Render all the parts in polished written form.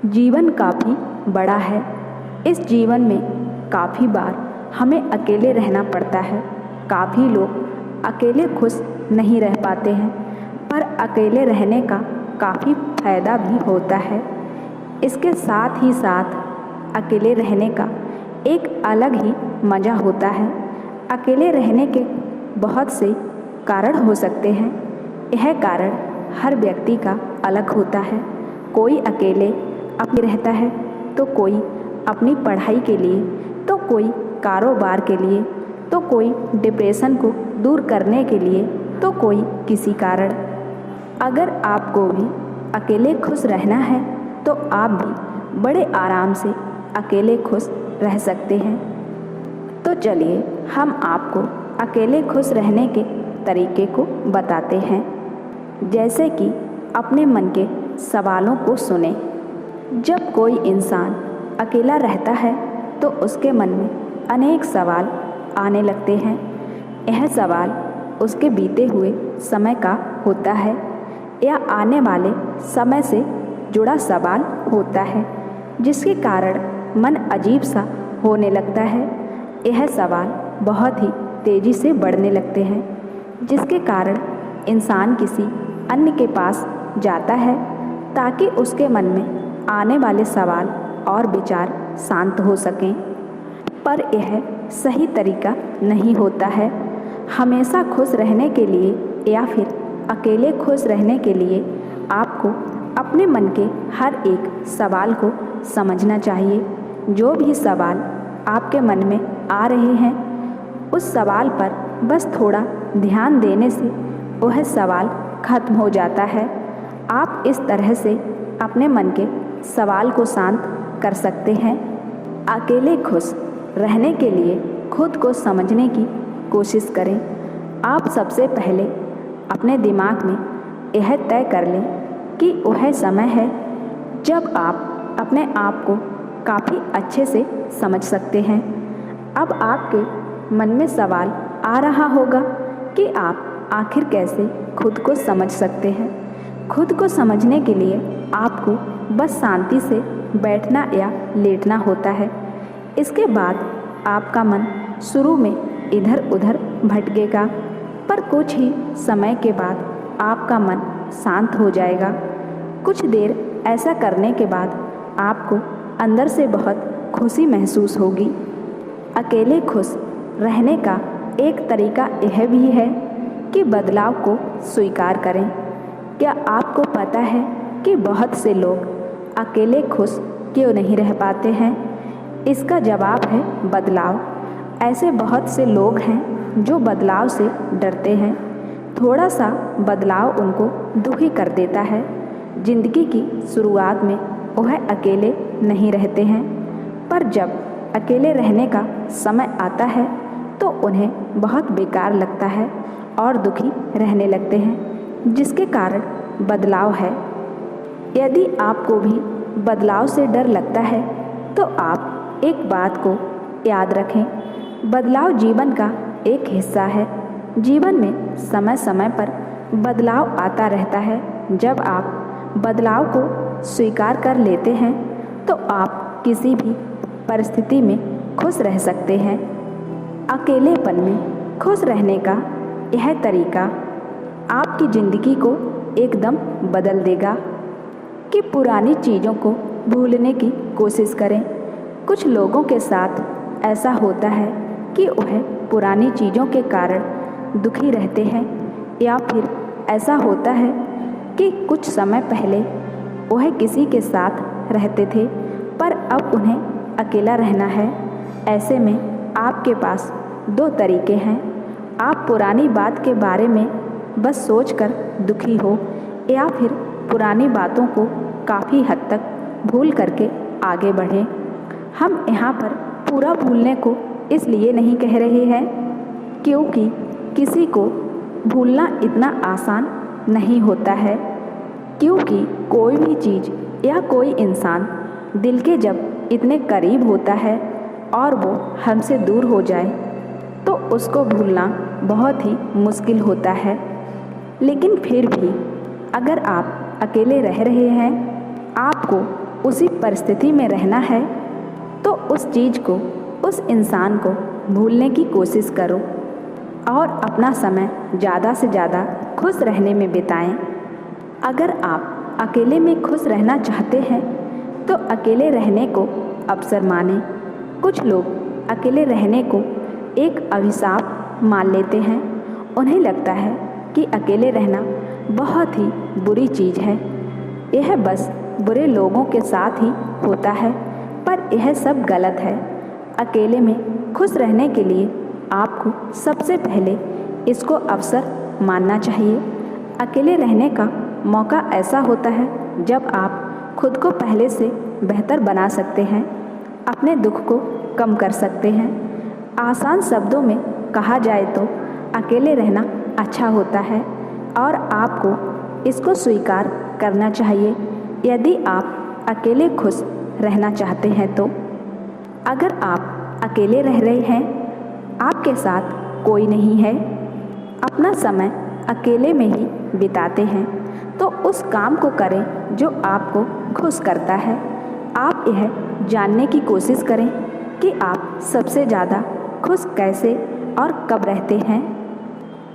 जीवन काफ़ी बड़ा है। इस जीवन में काफ़ी बार हमें अकेले रहना पड़ता है। काफ़ी लोग अकेले खुश नहीं रह पाते हैं, पर अकेले रहने का काफ़ी फ़ायदा भी होता है। इसके साथ ही साथ अकेले रहने का एक अलग ही मज़ा होता है। अकेले रहने के बहुत से कारण हो सकते हैं। यह कारण हर व्यक्ति का अलग होता है। कोई अकेले अपने रहता है, तो कोई अपनी पढ़ाई के लिए, तो कोई कारोबार के लिए, तो कोई डिप्रेशन को दूर करने के लिए, तो कोई किसी कारण। अगर आपको भी अकेले खुश रहना है तो आप भी बड़े आराम से अकेले खुश रह सकते हैं। तो चलिए हम आपको अकेले खुश रहने के तरीके को बताते हैं। जैसे कि अपने मन के सवालों को सुने। जब कोई इंसान अकेला रहता है तो उसके मन में अनेक सवाल आने लगते हैं। यह सवाल उसके बीते हुए समय का होता है या आने वाले समय से जुड़ा सवाल होता है, जिसके कारण मन अजीब सा होने लगता है। यह सवाल बहुत ही तेज़ी से बढ़ने लगते हैं, जिसके कारण इंसान किसी अन्य के पास जाता है ताकि उसके मन में आने वाले सवाल और विचार शांत हो सकें। पर यह सही तरीका नहीं होता है। हमेशा खुश रहने के लिए या फिर अकेले खुश रहने के लिए आपको अपने मन के हर एक सवाल को समझना चाहिए। जो भी सवाल आपके मन में आ रहे हैं, उस सवाल पर बस थोड़ा ध्यान देने से वह सवाल खत्म हो जाता है। आप इस तरह से अपने मन के सवाल को शांत कर सकते हैं। अकेले खुश रहने के लिए खुद को समझने की कोशिश करें। आप सबसे पहले अपने दिमाग में यह तय कर लें कि वह समय है जब आप अपने आप को काफ़ी अच्छे से समझ सकते हैं। अब आपके मन में सवाल आ रहा होगा कि आप आखिर कैसे खुद को समझ सकते हैं। खुद को समझने के लिए आपको बस शांति से बैठना या लेटना होता है। इसके बाद आपका मन शुरू में इधर उधर भटकेगा, पर कुछ ही समय के बाद आपका मन शांत हो जाएगा। कुछ देर ऐसा करने के बाद आपको अंदर से बहुत खुशी महसूस होगी। अकेले खुश रहने का एक तरीका यह भी है कि बदलाव को स्वीकार करें। क्या आपको पता है कि बहुत से लोग अकेले खुश क्यों नहीं रह पाते हैं? इसका जवाब है बदलाव। ऐसे बहुत से लोग हैं जो बदलाव से डरते हैं। थोड़ा सा बदलाव उनको दुखी कर देता है। जिंदगी की शुरुआत में वह अकेले नहीं रहते हैं, पर जब अकेले रहने का समय आता है तो उन्हें बहुत बेकार लगता है और दुखी रहने लगते हैं, जिसके कारण बदलाव है। यदि आपको भी बदलाव से डर लगता है तो आप एक बात को याद रखें, बदलाव जीवन का एक हिस्सा है। जीवन में समय समय पर बदलाव आता रहता है। जब आप बदलाव को स्वीकार कर लेते हैं तो आप किसी भी परिस्थिति में खुश रह सकते हैं। अकेलेपन में खुश रहने का यह तरीका आपकी ज़िंदगी को एकदम बदल देगा कि पुरानी चीज़ों को भूलने की कोशिश करें। कुछ लोगों के साथ ऐसा होता है कि वह पुरानी चीज़ों के कारण दुखी रहते हैं, या फिर ऐसा होता है कि कुछ समय पहले वह किसी के साथ रहते थे पर अब उन्हें अकेला रहना है। ऐसे में आपके पास दो तरीके हैं। आप पुरानी बात के बारे में बस सोचकर दुखी हो, या फिर पुरानी बातों को काफ़ी हद तक भूल करके आगे बढ़ें। हम यहाँ पर पूरा भूलने को इसलिए नहीं कह रहे हैं क्योंकि किसी को भूलना इतना आसान नहीं होता है, क्योंकि कोई भी चीज़ या कोई इंसान दिल के जब इतने करीब होता है और वो हमसे दूर हो जाए तो उसको भूलना बहुत ही मुश्किल होता है। लेकिन फिर भी अगर आप अकेले रह रहे हैं, आपको उसी परिस्थिति में रहना है तो उस चीज़ को, उस इंसान को भूलने की कोशिश करो और अपना समय ज़्यादा से ज़्यादा खुश रहने में बिताएं। अगर आप अकेले में खुश रहना चाहते हैं तो अकेले रहने को अवसर मानें। कुछ लोग अकेले रहने को एक अभिशाप मान लेते हैं। उन्हें लगता है कि अकेले रहना बहुत ही बुरी चीज़ है, यह बस बुरे लोगों के साथ ही होता है, पर यह सब गलत है। अकेले में खुश रहने के लिए आपको सबसे पहले इसको अवसर मानना चाहिए। अकेले रहने का मौका ऐसा होता है जब आप खुद को पहले से बेहतर बना सकते हैं, अपने दुख को कम कर सकते हैं। आसान शब्दों में कहा जाए तो अकेले रहना अच्छा होता है और आपको इसको स्वीकार करना चाहिए यदि आप अकेले खुश रहना चाहते हैं तो। अगर आप अकेले रह रहे हैं, आपके साथ कोई नहीं है, अपना समय अकेले में ही बिताते हैं, तो उस काम को करें जो आपको खुश करता है। आप यह जानने की कोशिश करें कि आप सबसे ज़्यादा खुश कैसे और कब रहते हैं।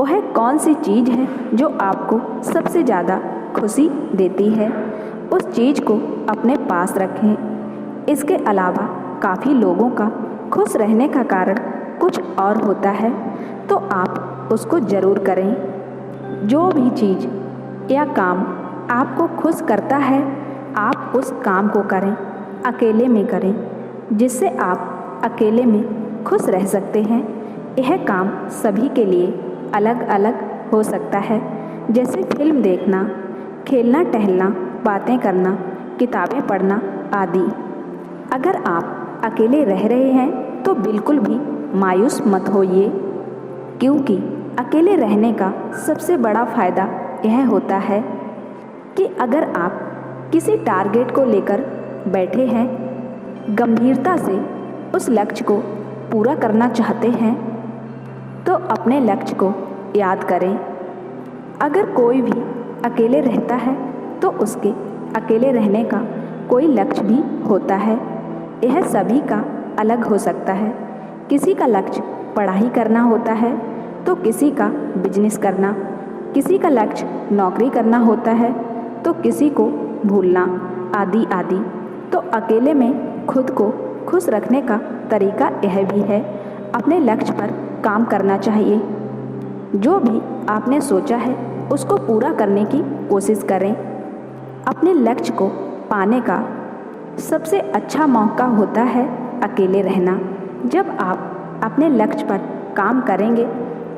वह कौन सी चीज़ है जो आपको सबसे ज़्यादा खुशी देती है, उस चीज़ को अपने पास रखें। इसके अलावा काफ़ी लोगों का खुश रहने का कारण कुछ और होता है, तो आप उसको ज़रूर करें। जो भी चीज़ या काम आपको खुश करता है, आप उस काम को करें, अकेले में करें, जिससे आप अकेले में खुश रह सकते हैं। यह काम सभी के लिए अलग अलग हो सकता है, जैसे फिल्म देखना, खेलना टहलना, बातें करना, किताबें पढ़ना आदि। अगर आप अकेले रह रहे हैं तो बिल्कुल भी मायूस मत होइए, क्योंकि अकेले रहने का सबसे बड़ा फ़ायदा यह होता है कि अगर आप किसी टारगेट को लेकर बैठे हैं, गंभीरता से उस लक्ष्य को पूरा करना चाहते हैं, तो अपने लक्ष्य को याद करें। अगर कोई भी अकेले रहता है तो उसके अकेले रहने का कोई लक्ष्य भी होता है। यह सभी का अलग हो सकता है। किसी का लक्ष्य पढ़ाई करना होता है तो किसी का बिजनेस करना, किसी का लक्ष्य नौकरी करना होता है तो किसी को भूलना आदि आदि। तो अकेले में खुद को खुश रखने का तरीका यह भी है, अपने लक्ष्य पर काम करना चाहिए। जो भी आपने सोचा है उसको पूरा करने की कोशिश करें। अपने लक्ष्य को पाने का सबसे अच्छा मौका होता है अकेले रहना। जब आप अपने लक्ष्य पर काम करेंगे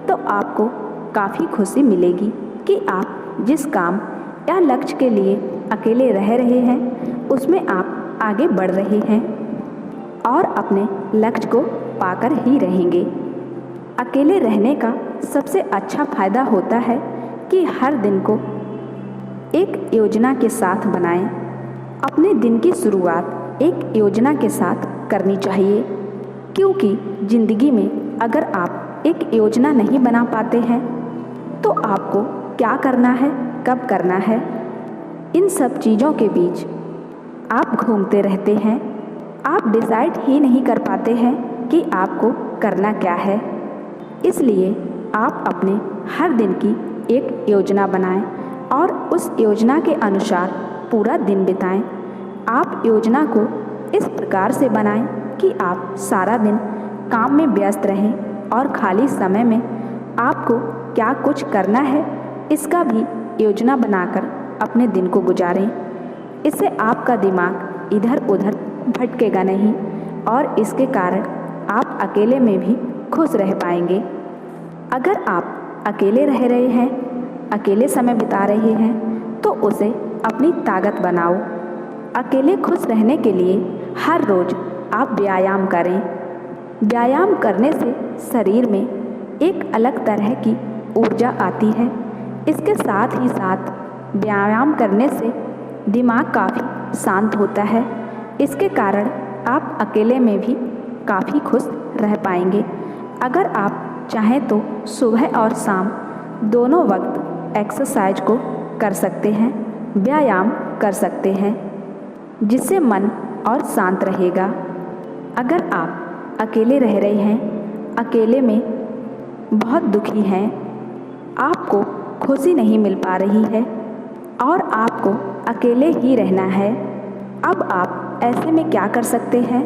तो आपको काफ़ी खुशी मिलेगी कि आप जिस काम या लक्ष्य के लिए अकेले रह रहे हैं उसमें आप आगे बढ़ रहे हैं और अपने लक्ष्य को पाकर ही रहेंगे। अकेले रहने का सबसे अच्छा फ़ायदा होता है कि हर दिन को एक योजना के साथ बनाएं। अपने दिन की शुरुआत एक योजना के साथ करनी चाहिए, क्योंकि ज़िंदगी में अगर आप एक योजना नहीं बना पाते हैं तो आपको क्या करना है, कब करना है, इन सब चीज़ों के बीच आप घूमते रहते हैं। आप डिसाइड ही नहीं कर पाते हैं कि आपको करना क्या है। इसलिए आप अपने हर दिन की एक योजना बनाएं और उस योजना के अनुसार पूरा दिन बिताएं। आप योजना को इस प्रकार से बनाएं कि आप सारा दिन काम में व्यस्त रहें और खाली समय में आपको क्या कुछ करना है इसका भी योजना बनाकर अपने दिन को गुजारें। इससे आपका दिमाग इधर उधर भटकेगा नहीं और इसके कारण आप अकेले में भी खुश रह पाएंगे। अगर आप अकेले रह रहे हैं, अकेले समय बिता रहे हैं, तो उसे अपनी ताकत बनाओ। अकेले खुश रहने के लिए हर रोज़ आप व्यायाम करें। व्यायाम करने से शरीर में एक अलग तरह की ऊर्जा आती है। इसके साथ ही साथ व्यायाम करने से दिमाग काफ़ी शांत होता है। इसके कारण आप अकेले में भी काफ़ी खुश रह पाएंगे। अगर आप चाहें तो सुबह और शाम दोनों वक्त एक्सरसाइज को कर सकते हैं, व्यायाम कर सकते हैं। जिससे मन और शांत रहेगा। अगर आप अकेले रह रहे हैं, अकेले में बहुत दुखी हैं, आपको खुशी नहीं मिल पा रही है और आपको अकेले ही रहना है, अब आप ऐसे में क्या कर सकते हैं?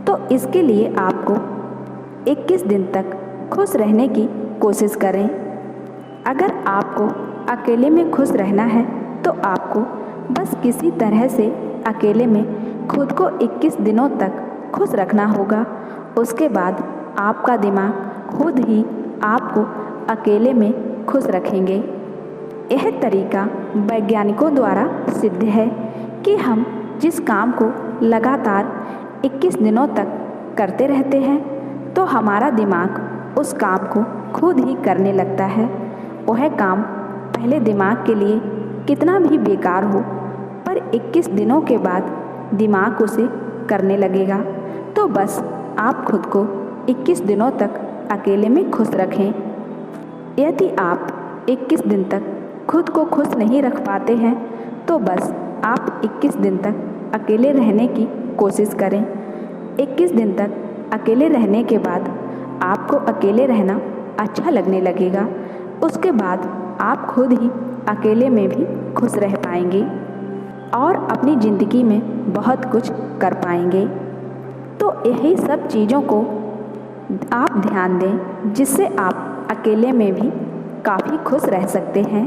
तो इसके लिए आपको 21 दिन तक खुश रहने की कोशिश करें। अगर आपको अकेले में खुश रहना है तो आपको बस किसी तरह से अकेले में खुद को 21 दिनों तक खुश रखना होगा। उसके बाद आपका दिमाग खुद ही आपको अकेले में खुश रखेंगे। यह तरीका वैज्ञानिकों द्वारा सिद्ध है कि हम जिस काम को लगातार 21 दिनों तक करते रहते हैं तो हमारा दिमाग उस काम को खुद ही करने लगता है। वह काम पहले दिमाग के लिए कितना भी बेकार हो, पर 21 दिनों के बाद दिमाग उसे करने लगेगा। तो बस आप खुद को 21 दिनों तक अकेले में खुश रखें। यदि आप 21 दिन तक खुद को खुश नहीं रख पाते हैं तो बस आप 21 दिन तक अकेले रहने की कोशिश करें। 21 दिन तक अकेले रहने के बाद आपको अकेले रहना अच्छा लगने लगेगा। उसके बाद आप खुद ही अकेले में भी खुश रह पाएंगे और अपनी ज़िंदगी में बहुत कुछ कर पाएंगे। तो यही सब चीज़ों को आप ध्यान दें, जिससे आप अकेले में भी काफ़ी खुश रह सकते हैं,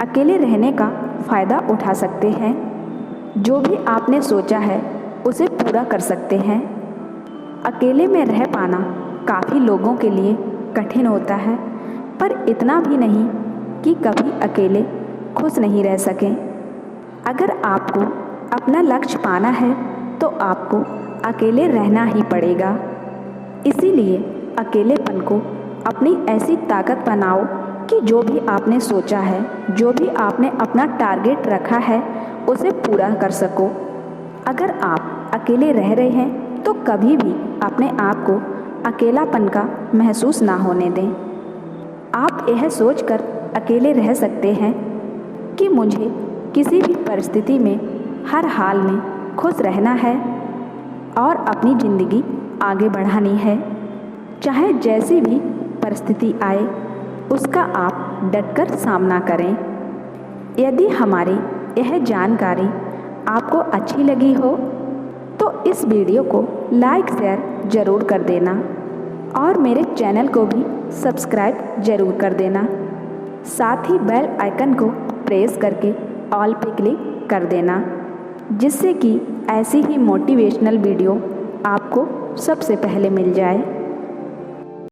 अकेले रहने का फ़ायदा उठा सकते हैं, जो भी आपने सोचा है उसे पूरा कर सकते हैं। अकेले में रह पाना काफ़ी लोगों के लिए कठिन होता है, पर इतना भी नहीं कि कभी अकेले खुश नहीं रह सकें। अगर आपको अपना लक्ष्य पाना है तो आपको अकेले रहना ही पड़ेगा। इसीलिए अकेलेपन को अपनी ऐसी ताकत बनाओ कि जो भी आपने सोचा है, जो भी आपने अपना टारगेट रखा है, उसे पूरा कर सको। अगर आप अकेले रह रहे हैं तो कभी भी अपने आप को अकेलापन का महसूस ना होने दें। आप यह सोचकर अकेले रह सकते हैं कि मुझे किसी भी परिस्थिति में हर हाल में खुश रहना है और अपनी ज़िंदगी आगे बढ़ानी है। चाहे जैसी भी परिस्थिति आए उसका आप डटकर सामना करें। यदि हमारी यह जानकारी आपको अच्छी लगी हो तो इस वीडियो को लाइक शेयर ज़रूर कर देना और मेरे चैनल को भी सब्सक्राइब ज़रूर कर देना। साथ ही बेल आइकन को प्रेस करके ऑल पे क्लिक कर देना, जिससे कि ऐसी ही मोटिवेशनल वीडियो आपको सबसे पहले मिल जाए।